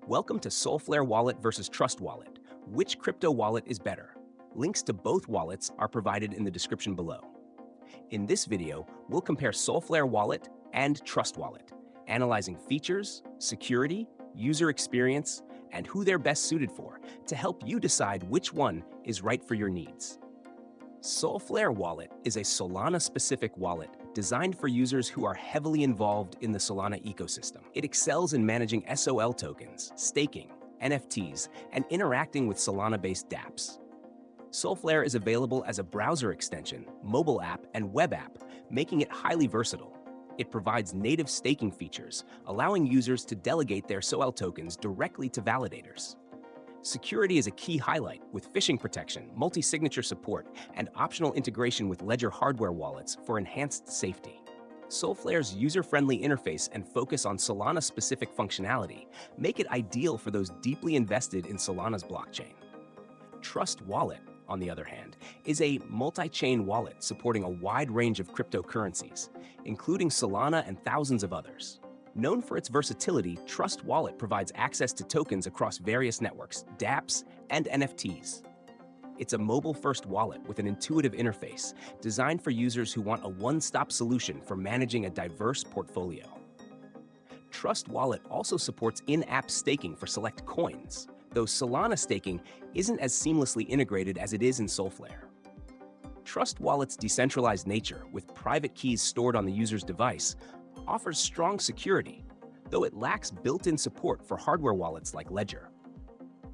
Welcome to Solflare Wallet versus Trust Wallet. Which crypto wallet is better? Links to both wallets are provided in the description below. In this video, we'll compare Solflare Wallet and Trust Wallet, analyzing features, security, user experience, and who they're best suited for to help you decide which one is right for your needs. Solflare Wallet is a Solana-specific wallet designed for users who are heavily involved in the Solana ecosystem. It excels in managing SOL tokens, staking, NFTs, and interacting with Solana-based dApps. Solflare is available as a browser extension, mobile app, and web app, making it highly versatile. It provides native staking features, allowing users to delegate their SOL tokens directly to validators. Security is a key highlight, with phishing protection, multi-signature support, and optional integration with Ledger hardware wallets for enhanced safety. Solflare's user-friendly interface and focus on Solana-specific functionality make it ideal for those deeply invested in Solana's blockchain. Trust Wallet, on the other hand, is a multi-chain wallet supporting a wide range of cryptocurrencies, including Solana and thousands of others. Known for its versatility, Trust Wallet provides access to tokens across various networks, dApps, and NFTs. It's a mobile-first wallet with an intuitive interface designed for users who want a one-stop solution for managing a diverse portfolio. Trust Wallet also supports in-app staking for select coins, though Solana staking isn't as seamlessly integrated as it is in Solflare. Trust Wallet's decentralized nature, with private keys stored on the user's device, offers strong security, though it lacks built-in support for hardware wallets like Ledger.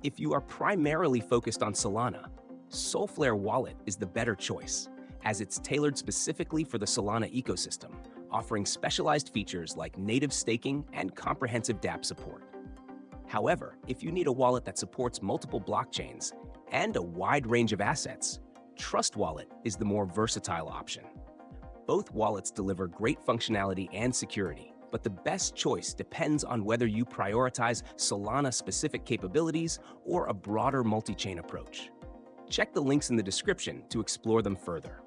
If you are primarily focused on Solana, Solflare Wallet is the better choice, as it's tailored specifically for the Solana ecosystem, offering specialized features like native staking and comprehensive dApp support. However, if you need a wallet that supports multiple blockchains and a wide range of assets, Trust Wallet is the more versatile option. Both wallets deliver great functionality and security, but the best choice depends on whether you prioritize Solana-specific capabilities or a broader multi-chain approach. Check the links in the description to explore them further.